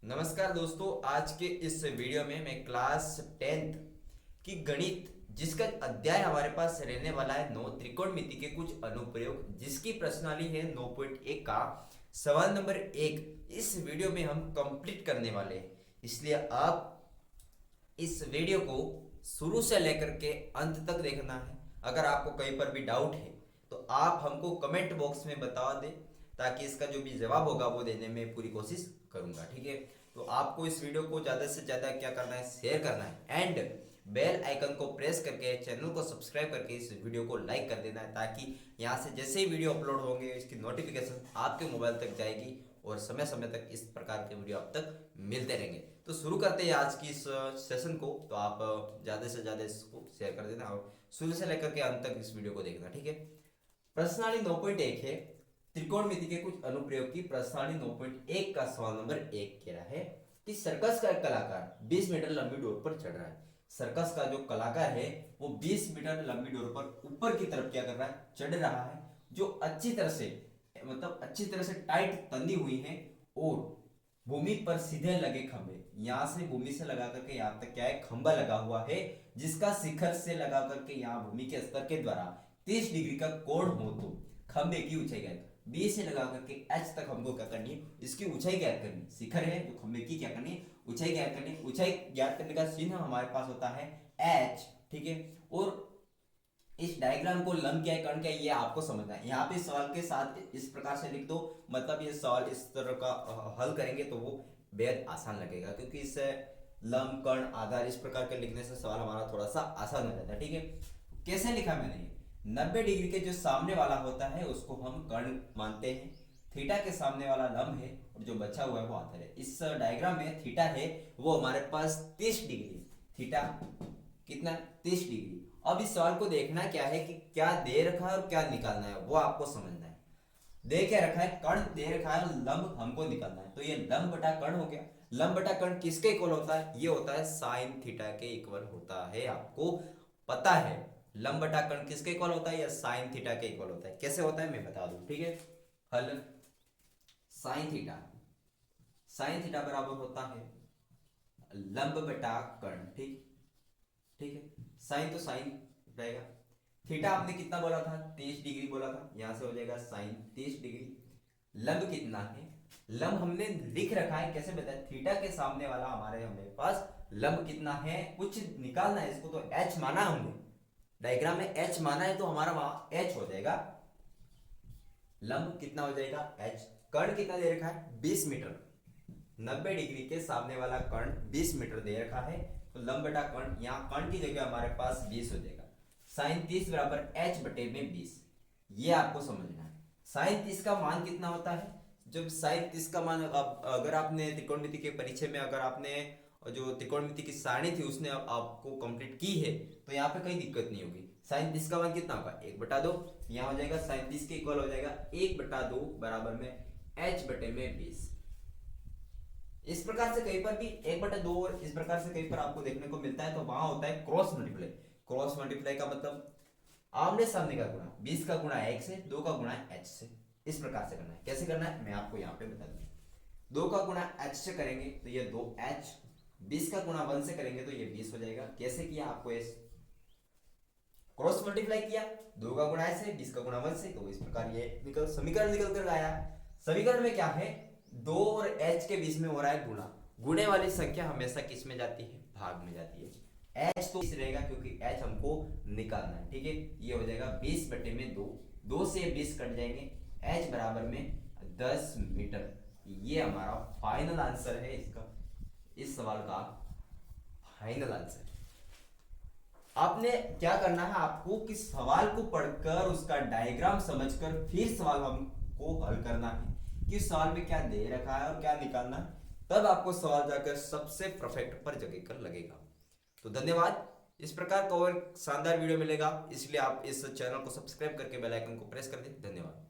नमस्कार दोस्तों, आज के इस वीडियो में मैं क्लास 10th की गणित जिसका अध्याय हमारे पास रहने वाला है 9 त्रिकोणमिति के कुछ अनुप्रयोग, जिसकी प्रश्नावली है 9.1 का सवाल नंबर 1 इस वीडियो में हम कंप्लीट करने वाले हैं। इसलिए आप इस वीडियो को शुरू से लेकर के अंत तक देखना है। अगर आपको कहीं पर भी डाउट है तो आप हमको कमेंट बॉक्स में बता दें, ताकि इसका जो भी जवाब होगा वो देने में पूरी कोशिश करूंगा। ठीक है, तो आपको इस वीडियो को ज़्यादा से ज़्यादा क्या करना है, शेयर करना है एंड बेल आइकन को प्रेस करके चैनल को सब्सक्राइब करके इस वीडियो को लाइक कर देना है, ताकि यहाँ से जैसे ही वीडियो अपलोड होंगे इसकी नोटिफिकेशन आपके मोबाइल तक जाएगी और समय समय तक इस प्रकार के वीडियो आप तक मिलते रहेंगे। तो शुरू करते हैं आज की इस सेशन को। तो आप ज़्यादा से ज़्यादा इसको शेयर कर देना और शुरू से लेकर के अंत तक इस वीडियो को देखना। ठीक है, प्रश्नावली 9.1 है त्रिकोणमिति के कुछ अनुप्रयोग की। प्रश्नावली 9.1 का सवाल नंबर 1 कह रहा है कि सर्कस का एक कलाकार 20 मीटर लंबी डोर पर चढ़ रहा है। सर्कस का जो कलाकार है वो 20 मीटर लंबी डोर पर ऊपर की तरफ क्या कर रहा है, चढ़ रहा है, जो अच्छी तरह से टाइट तंदी हुई है और भूमि पर सीधे लगे खंभे, यहां से भूमि से लगा करके यहां तक क्या है, खंभा लगा हुआ है, जिसका शिखर से लगा करके यहां भूमि के स्तर के द्वारा 30 डिग्री का कोण हो तो खंभे की ऊंचाई क्या है, बी से लगा करके एच तक हमको क्या करनी है, इसकी ऊंचाई ज्ञात करनी। शिखर है तो खंभे की क्या करनी है, ऊंचाई ज्ञात करनी। ऊंचाई ज्ञात करने का चिन्ह हमारे पास होता है एच। ठीक है, और इस डायग्राम को लंब क्या है, कर्ण क्या है, ये आपको समझना है। यहाँ पे सवाल के साथ इस प्रकार से लिख दो, मतलब ये सवाल इस तरह का हल करेंगे तो वो बेहद आसान लगेगा, क्योंकि इससे लंब कर्ण आधार इस प्रकार के लिखने से सवाल हमारा थोड़ा सा आसान हो जाता है। ठीक है, कैसे लिखा मैंने, 90 डिग्री के जो सामने वाला होता है उसको हम कर्ण मानते हैं, थीटा के सामने वाला लंब है और जो बचा हुआ है वो आधार है। इस डायग्राम में थीटा है वो हमारे पास 30 डिग्री, थीटा कितना, 30 डिग्री। अब इस सवाल को देखना क्या है कि क्या दे रखा है और क्या निकालना है, वो आपको समझना है। दे क्या रखा है, कर्ण दे रखा है, लंब हमको निकालना है। तो ये लंब बटा कर्ण हो गया। लंब बटा कर्ण किसके इक्वल होता है, ये होता है साइन थीटा के इक्वल होता है। आपको पता है लंब बटा कर्ण किसके इक्वल होता है, या साइन थीटा के इक्वल होता है। कैसे होता है मैं बता दूं। ठीक है, हल साइन थीटा बराबर होता है लंब बटा कर्ण। ठीक ठीक है, साइन तो साइन रहेगा, थीटा आपने कितना बोला था, 30 डिग्री बोला था, यहां से हो जाएगा साइन 30 डिग्री। लंब कितना है, लंब हमने लिख रखा है, कैसे बताया, थीटा के सामने वाला हमारे पास लंब कितना है, कुछ निकालना है इसको, तो h माना हमने, डायग्राम में h माना है तो हमारा वहां h हो जाएगा। लंब कितना हो जाएगा h। कर्ण कितना दे रखा है, 20 मीटर, 90 डिग्री के सामने वाला कर्ण 20 मीटर दे रखा है, तो लंब बटा कर्ण, यहाँ कर्ण की जगह हमारे पास 20 हो जाएगा। साइन 30 बराबर h बटे में 20, ये आपको समझना है। साइन 30 का मान कितना होता है, जब साइन 30 का मान अगर आपने त्रिकोणमिति के परिचय में अगर आपने जो त्रिकोणमिति की सारणी थी उसने आपको कंप्लीट की है तो यहाँ पे कोई दिक्कत नहीं होगी। साइन 30 का मान कितना होगा, 1/2, यहाँ हो जाएगा साइन 30 के इक्वल हो जाएगा 1/2 बराबर में h बटे में 20। इस प्रकार से कहीं पर भी 1/2 और इस प्रकार से कहीं पर आपको देखने को मिलता है तो वहां होता है क्रॉस मल्टीप्लाई। क्रॉस मल्टीप्लाई का मतलब आमने सामने का गुणा, 20 का गुणा 1 से, 2 का गुणा h से, इस प्रकार से करना है। कैसे करना है मैं आपको यहाँ पे बता दूं। 2 का गुणा h से करेंगे तो ये 2h, 20 का गुणा 1 से करेंगे तो ये 20 हो जाएगा। कैसे किया, आपको इस क्रॉस मल्टीप्लाई किया, 2 का गुणा h से, 20 का गुणा 1 से, तो इस प्रकार ये समीकरण निकल कर आया। समीकरण में क्या है, 2 और h के बीच में हो रहा है गुणा। गुणे वाली संख्या हमेशा किस में जाती है, भाग में जाती है। h तो इस रहेगा क्योंकि h हमको निकालना है। ठीक है, ये हो जाएगा 20 बटे में 2, 2 से 20 कट जाएंगे, h बराबर में 10 मीटर। ये हमारा फाइनल आंसर है, इसका इस सवाल का फाइनल आंसर। आपने क्या करना है, आपको किस सवाल को पढ़कर उसका डायग्राम समझकर फिर सवाल हमको हल करना है कि सवाल में क्या दे रखा है और क्या निकालना है, तब आपको सवाल जाकर सबसे परफेक्ट पर जगह कर लगेगा। तो धन्यवाद। इस प्रकार का और शानदार वीडियो मिलेगा, इसलिए आप इस चैनल को सब्सक्राइब करके बेल आइकन को प्रेस कर दें। धन्यवाद।